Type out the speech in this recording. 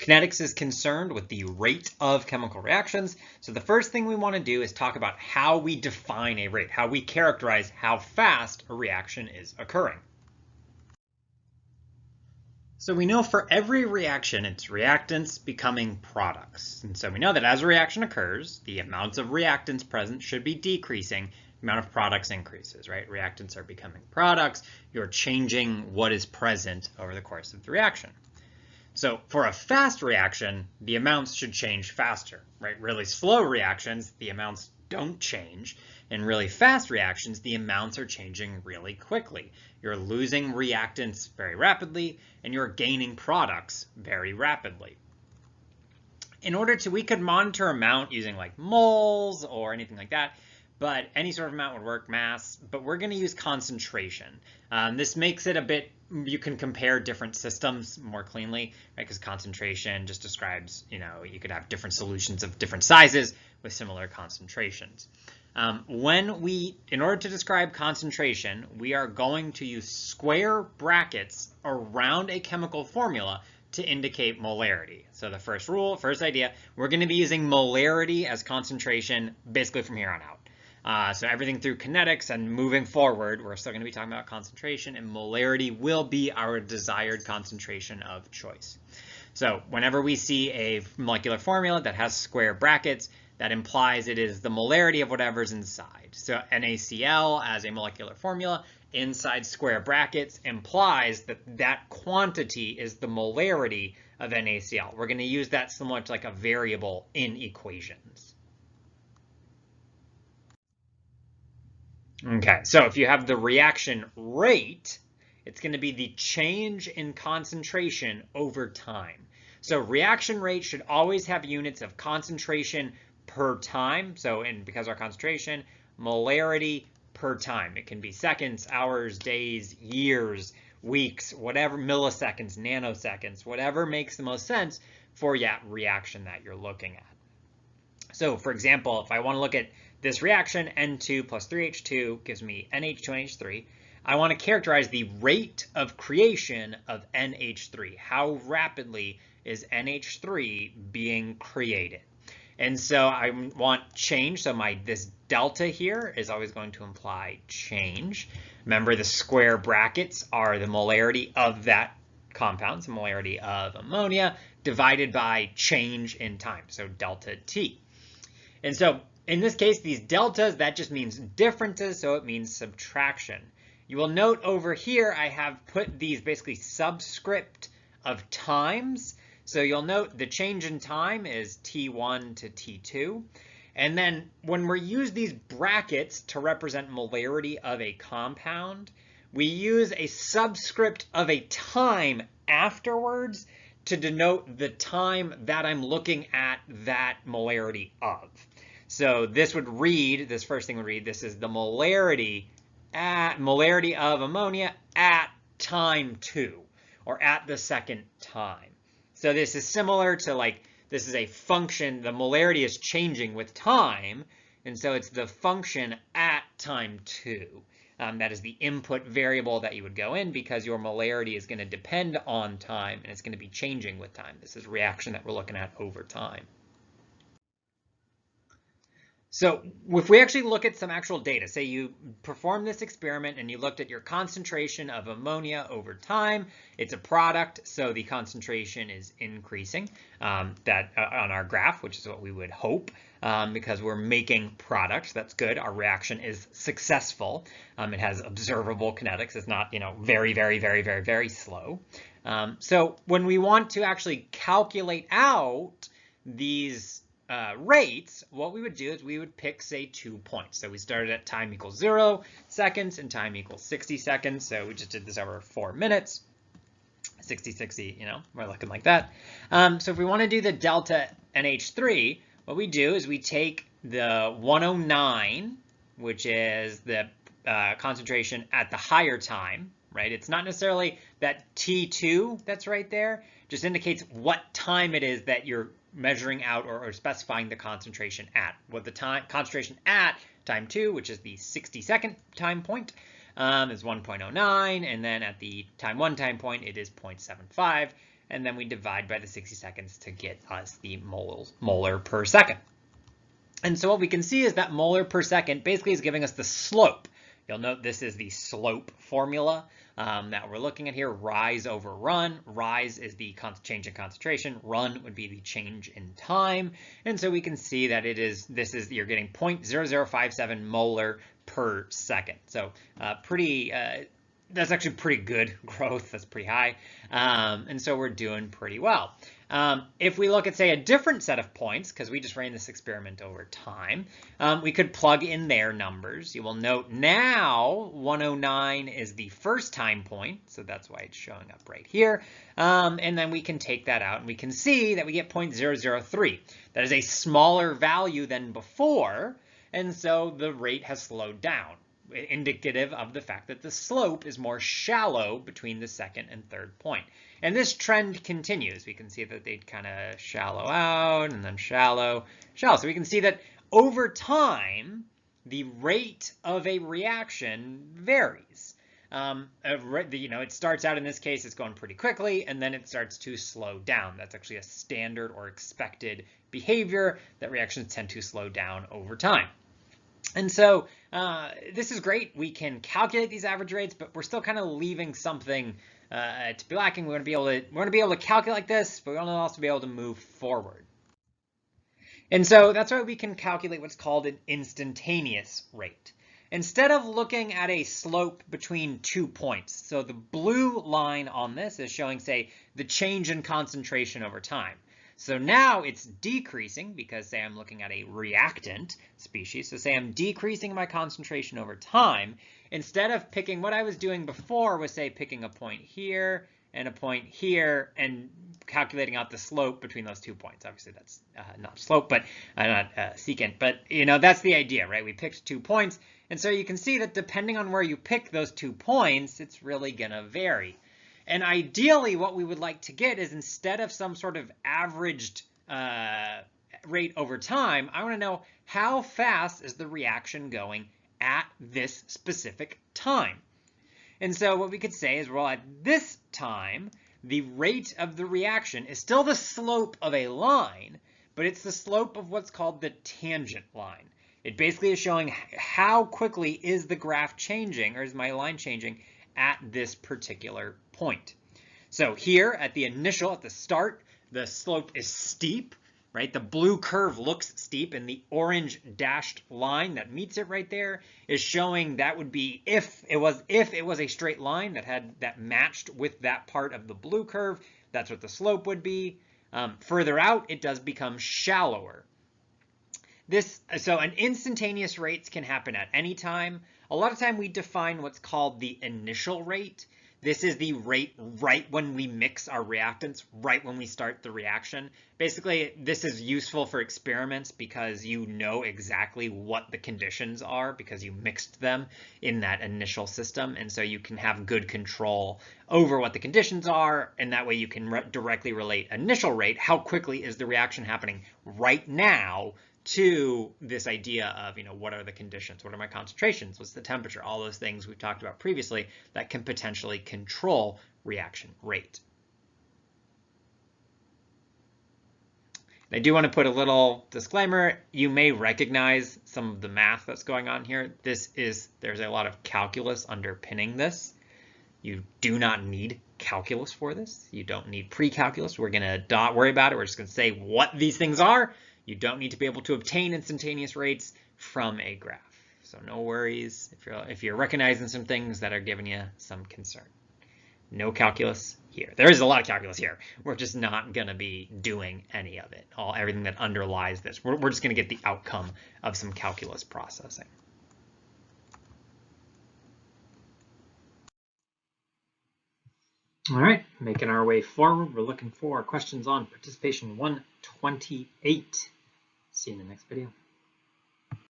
Kinetics is concerned with the rate of chemical reactions. So the first thing we want to do is talk about how we define a rate, how we characterize how fast a reaction is occurring. So we know for every reaction, it's reactants becoming products. And so we know that as a reaction occurs, the amounts of reactants present should be decreasing, the amount of products increases, right? Reactants are becoming products. You're changing what is present over the course of the reaction. So for a fast reaction, the amounts should change faster, right? Really slow reactions, the amounts don't change. In really fast reactions, the amounts are changing really quickly. You're losing reactants very rapidly, and you're gaining products very rapidly. In order to, we could monitor amount using like moles or anything like that, but any sort of amount would work, mass, but we're going to use concentration. This makes it a bit, you can compare different systems more cleanly, right? Because concentration just describes, you could have different solutions of different sizes with similar concentrations. In order to describe concentration, we are going to use square brackets around a chemical formula to indicate molarity. So the first idea, we're going to be using molarity as concentration basically from here on out. So everything through kinetics and moving forward, we're still going to be talking about concentration, and molarity will be our desired concentration of choice. So whenever we see a molecular formula that has square brackets, that implies it is the molarity of whatever's inside. So NaCl as a molecular formula inside square brackets implies that that quantity is the molarity of NaCl. We're going to use that similar to like a variable in equations. Okay, so if you have the reaction rate, it's going to be the change in concentration over time. So reaction rate should always have units of concentration per time. So because our concentration, molarity per time. It can be seconds, hours, days, years, weeks, whatever, milliseconds, nanoseconds, whatever makes the most sense for that reaction that you're looking at. So for example, if I want to look at this reaction, N2 plus 3H2 gives me NH2 and H3. I want to characterize the rate of creation of NH3. How rapidly is NH3 being created? And so I want change. So this delta here is always going to imply change. Remember, the square brackets are the molarity of that compound, so molarity of ammonia, divided by change in time, so delta T. And so in this case, these deltas, that just means differences, so it means subtraction. You will note over here, I have put these basically subscript of times. So you'll note the change in time is T1 to T2. And then when we use these brackets to represent molarity of a compound, we use a subscript of a time afterwards to denote the time that I'm looking at that molarity of. So this first thing would read, this is the molarity of ammonia at time 2, or at the second time. So this is similar to this is a function, the molarity is changing with time, and so it's the function at time 2. That is the input variable that you would go in because your molarity is going to depend on time, and it's going to be changing with time. This is a reaction that we're looking at over time. So if we actually look at some actual data, say you perform this experiment and you looked at your concentration of ammonia over time, it's a product, so the concentration is increasing on our graph, which is what we would hope because we're making products. That's good. Our reaction is successful. It has observable kinetics. It's not, very, very, very, very, very slow. So when we want to actually calculate out these rates, what we would do is we would pick, say, 2 points. So we started at time equals 0 seconds and time equals 60 seconds. So we just did this over 4 minutes. 60, 60, we're looking like that. So if we want to do the delta NH3, what we do is we take the 109, which is the concentration at the higher time, right? It's not necessarily that T2 that's right there, just indicates what time it is that you're measuring out or specifying the concentration at. What the concentration at time 2, which is the 60-second time point, is 1.09, and then at the time 1 time point, it is 0.75. and then we divide by the 60 seconds to get us the molar per second. And so what we can see is that molar per second basically is giving us the slope. You'll note this is the slope formula that we're looking at here, rise over run. Rise is the change in concentration. Run would be the change in time. And so we can see that you're getting 0.0057 molar per second. So that's actually pretty good growth. That's pretty high. And so we're doing pretty well. If we look at, say, a different set of points, because we just ran this experiment over time, we could plug in their numbers. You will note now 109 is the first time point, so that's why it's showing up right here. And then we can take that out, and we can see that we get 0.003. That is a smaller value than before, and so the rate has slowed down, indicative of the fact that the slope is more shallow between the second and third point. And this trend continues. We can see that they kind of shallow out and then shallow. So we can see that over time, the rate of a reaction varies. It starts out, in this case, it's going pretty quickly, and then it starts to slow down. That's actually a standard or expected behavior, that reactions tend to slow down over time. And so this is great. We can calculate these average rates, but we're still kind of leaving something to be lacking. We want to be able to calculate like this, but we want to also be able to move forward. And so that's why we can calculate what's called an instantaneous rate. Instead of looking at a slope between 2 points, so the blue line on this is showing, say, the change in concentration over time. So now it's decreasing because, say, I'm looking at a reactant species. So say I'm decreasing my concentration over time. Instead of picking, what I was doing before was, say, picking a point here and a point here and calculating out the slope between those 2 points. Obviously, that's not slope, but not secant. But, that's the idea, right? We picked 2 points. And so you can see that depending on where you pick those 2 points, it's really going to vary. And ideally, what we would like to get is, instead of some sort of averaged rate over time, I want to know how fast is the reaction going at this specific time. And so what we could say is, well, at this time, the rate of the reaction is still the slope of a line, but it's the slope of what's called the tangent line. It basically is showing how quickly is the graph changing, or is my line changing, at this particular point. So here at the start, the slope is steep, right? The blue curve looks steep, and the orange dashed line that meets it right there is showing that would be if it was a straight line that matched with that part of the blue curve, that's what the slope would be. Further out, it does become shallower. So an instantaneous rates can happen at any time. A lot of time we define what's called the initial rate. This is the rate right when we mix our reactants, right when we start the reaction. Basically, this is useful for experiments because you know exactly what the conditions are because you mixed them in that initial system. And so you can have good control over what the conditions are. And that way you can directly relate initial rate, how quickly is the reaction happening right now, to this idea of, what are the conditions? What are my concentrations? What's the temperature? All those things we've talked about previously that can potentially control reaction rate. I do want to put a little disclaimer. You may recognize some of the math that's going on here. There's a lot of calculus underpinning this. You do not need calculus for this. You don't need pre-calculus. We're going to not worry about it. We're just going to say what these things are. You don't need to be able to obtain instantaneous rates from a graph. So no worries if you're recognizing some things that are giving you some concern. No calculus here. There is a lot of calculus here. We're just not going to be doing any of it. Everything that underlies this. We're just going to get the outcome of some calculus processing. All right, making our way forward. We're looking for questions on participation 128. See you in the next video.